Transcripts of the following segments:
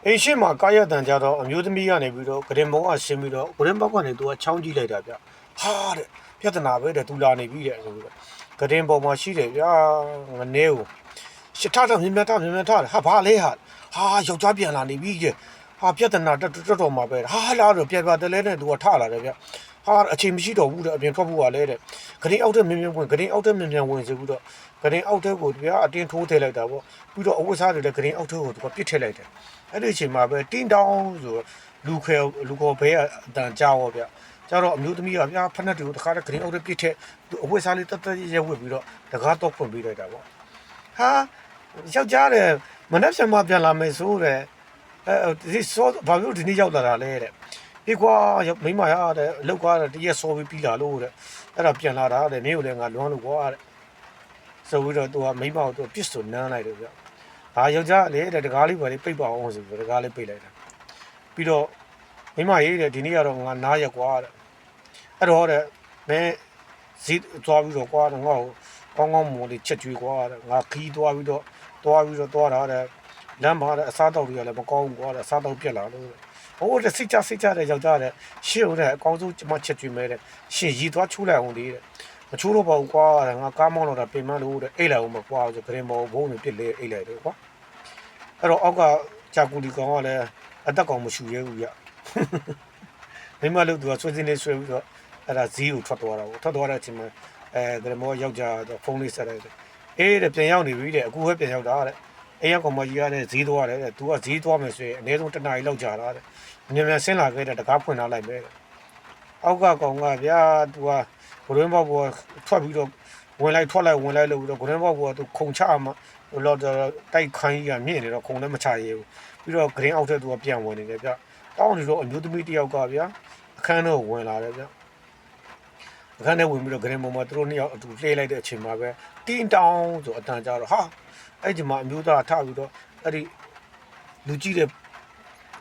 အိမ်ရှိမှာကားရတန်ကြတော့အမျိုးသမီးကနေပြီးတော့ဂရင်ဘောကဆင်းပြီးတော့ဂရင်ဘောကနေသူကချောင်းကြည့်လိုက်တာဗျဟာတဲ့ပြဿနာပဲတဲ့သူလာနေပြီတဲ့ဆိုပြီးတော့ဂရင်ဘောမှာရှိတယ်ဗျာငနေကိုရှစ်ထတော့မြင်မြတ်ထတယ်ဟာဘာလဲဟာယောက်ျားပြန်လာနေပြီတဲ့ဟာပြဿနာတော်တော်မှာပဲဟာလာတော့ပြတလဲနဲ့သူကထလာတယ်ဗျဟာအချိန်မရှိတော့ဘူးတဲ့အပြင်ထွက်ဖို့ကလဲတဲ့ဂရင်အောက်ထက်မြင်ဝင်ဂရင်အောက်ထက်မြင်ဝင်ဆိုပြီးတော့ဂရင်အောက်ထက်ကိုဗျာအတင်းထိုးထည့်လိုက်တာပေါ့ပြီးတော့အဝတ်စားတွေလည်းဂရင်အောက်ထက်ကိုသူကပစ်ထည့်လိုက်တယ်အဲ့ဒီအချိန်မှာပဲတင်းတောင်းဆိုလူခေါ်ဘဲအတန်ကြောက်ဗျကျတော့အမျိုးသမီးကဗျာဖက်နဲ့တူတခါတည်းဂရင်အောက်ထက်ပစ်ထည့်သူအဝတ်စားလေးတရဲဝတ်ပြီးတော့တကားတော့ဖွင့်ပေးလိုက်တာပေါ့ဟာယောက်ျားတယ်မနှက်ဖြံမပြန်လာမယ်ဆိုတဲ့အဲဒီစောဘာလို့ဒီနေ့ရောက်လာတာလဲတဲ့ဒီကွာမိမရတဲ့အလောက်ကတရက်စောပြီးလာလို့တဲ့အဲ့ဒါပြန်လာတာတဲ့မင်းကိုလည်းငါလွမ်းလို့ကွာတဲ့ဆိုပြီးတော့သူကမိမကိုသူပစ်ဆိုနမ်းလိုက်တယ်ဗျယောက်ျားလေတဲ့တကားလေးပဲပိတ်ပါအောင်ဆိုပြီးတကားလေးပိတ်လိုက်တာပြီးတော့မိမရေးတဲ့ဒီနေ့ကတော့ငါနားရက်ကွာတဲ့အဲ့တော့တဲ့မင်းဇီးသွားပြီးတော့ကွာငါ့ကိုကောင်းမွန်လေးချက်ကျွေးကွာတဲ့ငါခီးသွားပြီးတော့သွားတာတဲ့လမ်းမှာတဲ့အစားတောက်တွေကလည်းမကောင်းဘူးကွာတဲ့အစားတောက်ပြက်လာလို့ဟိုတဲ့စိတ်ချတဲ့ယောက်ျားတဲ့ရှေ့ဦးတဲ့အကောင်းဆုံးကျမချက်ကျွေးမဲတဲ့ရှင်ရီသွားချိုးလိုက်အောင်လေးတဲ့မချိုးတော့ပါဘူးကွာတဲ့ငါကားမောင်းတော့တာပြင်မလို့တဲ့အိတ်လိုက်အောင်မကွာဆိုဂရင်မောဘုံနဲ့ပြစ်လေအိတ်လိုက်တယ်ကွာအဲ့တော့အောက်ကဂျာကူလီကောင်ကလည်းအသက်ကောင်မရှူရဲဘူးဗျမိမလို့သူကဆွေးစင်းလေးဆွဲပြီးတော့အဲ့ဒါဇီးကိုထွက်သွားတာပေါ့ထွက်သွားတဲ့အချိန်မှာဂရင်မောယောက်ျားဖုန်းလေးဆက်လိုက်တယ်အေးတဲ့ပြန်ရောက်နေပြီတဲ့အခုပဲပြန်ရောက်တာတဲ့အိမ်ကောင်မကြီးကလည်းဇီးသွားတယ်တဲ့သူကဇီးသွားမယ်ဆိုရင်အနည်းဆုံးတစ်နာရီလောက်ကြာတာတဲ့မြန်ဆင်းလာခဲ့တဲ့တကားဖွင့်ထားလိုက်ပဲအောက်ကကောင်ကဗျာသူကဂရင်းဘောကထွက်ပြီးတော့ဝင်လိုက်ထွက်လိုက်လို့ပြီးတော့ဂရင်းဘောကသူခုံချမှာလော်တိုက်ခိုင်းကြီးကမြင့်နေတော့ခုံလည်းမချရဲဘူးပြီးတော့ဂရင်းအောက်ထက်သူကပြန်ဝင်နေတယ်ဗျတောင်းနေတော့အမျိုးသမီးတယောက်ကဗျာအခန်းထဲဝင်လာတယ်ဗျအခန်းထဲဝင်ပြီးတော့ဂရင်းဘောမှာသူတို့နှစ်ယောက်အတူလှည့်လိုက်တဲ့အချိန်မှာပဲတင်းတောင်းဆိုအတန်ကြတော့ဟာအဲ့ဒီမှာအမျိုးသားထပြီးတော့အဲ့ဒီလူကြီးတဲ့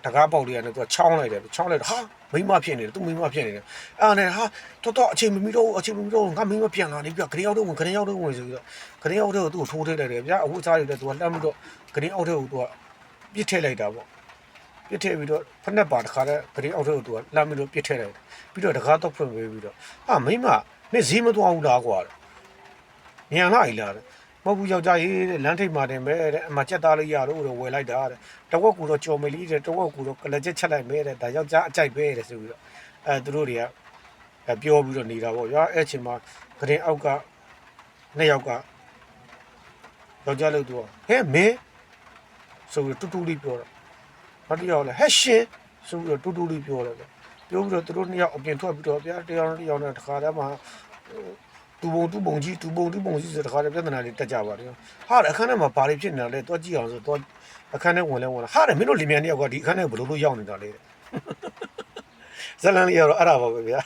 တကားပေါက်လေးကနေသူကချောင်းလိုက်ဟာမိမဖြစ်နေတယ်သူမိမဖြစ်နေတယ်အဲ့နဲ့ဟာတော်အချိန်မမီတော့ငါမိမပြန်လာနေပြဂရင်အောက်တော့ဝင်ဆိုပြီးတော့ဂရင်အောက်တော့သူ့ကိုထိုးထည့်လိုက်တယ်ဗျာအဝတ်စားတွေလည်းသူကလှမ်းပြီးတော့ဂရင်အောက်တော့သူကပြစ်ထည့်လိုက်တာပေါ့ပြစ်ထည့်ပြီးတော့ဖက်နဲ့ပါတခါတည်းဂရင်အောက်တော့သူကလှမ်းပြီးတော့ပြစ်ထည့်လိုက်တယ်ပြီးတော့တကားတော့ဖွင့်ပေးပြီးတော့ဟာမိမနဲ့ဈေးမသွားဘူးလားကွာညံလာလားမဟုတ်ဘူးယောက်ျားရေးတဲ့လမ်းထိပ်မှာတင်ပဲတဲ့အမချက်သားလေးရလို့ဝယ်လိုက်တာတဲ့တဝက်ကူတော့ကြော်မလီတဲ့တဝက်ကူတော့ကလက်ချက်ချက်လိုက်မဲတဲ့ဒါယောက်ျားအကြိုက်ပဲတဲ့ဆိုပြီးတော့သူတို့တွေကပြောပြီးတော့နေတာပေါ့ဗျာအဲ့ချိန်မှာဂရင်အောက်ကနှစ်ယောက်ကယောက်ျားလို့သူကဟဲ့မင်းဆိုပြီးတူတူလေးပြောတော့ဘာတယောက်လဲဟဲ့ရှင်ဆိုပြီးတော့တူတူလေးပြောတယ်ဗျပြောပြီးတော့သူတို့နှစ်ယောက်အပြင်ထွက်ပြီးတော့ဗျာတယောက်နဲ့တစ်ခါတည်းမှာတူပုံကြီးဆိုတခါတည်းပြဿနာလေးတက်ကြပါတယ်ဟာအခန်းထဲမှာဘာတွေဖြစ်နေတာလဲတွားကြည့်အောင်ဆိုတွားအခန်းထဲဝင်လာဟာမင်းတို့လင်မြန်တယောက်ကဒီအခန်းထဲဘယ်လိုလုပ်ရောက်နေတာလဲဇလန်လေးကတော့အဲ့ဒါပါပဲဗျာ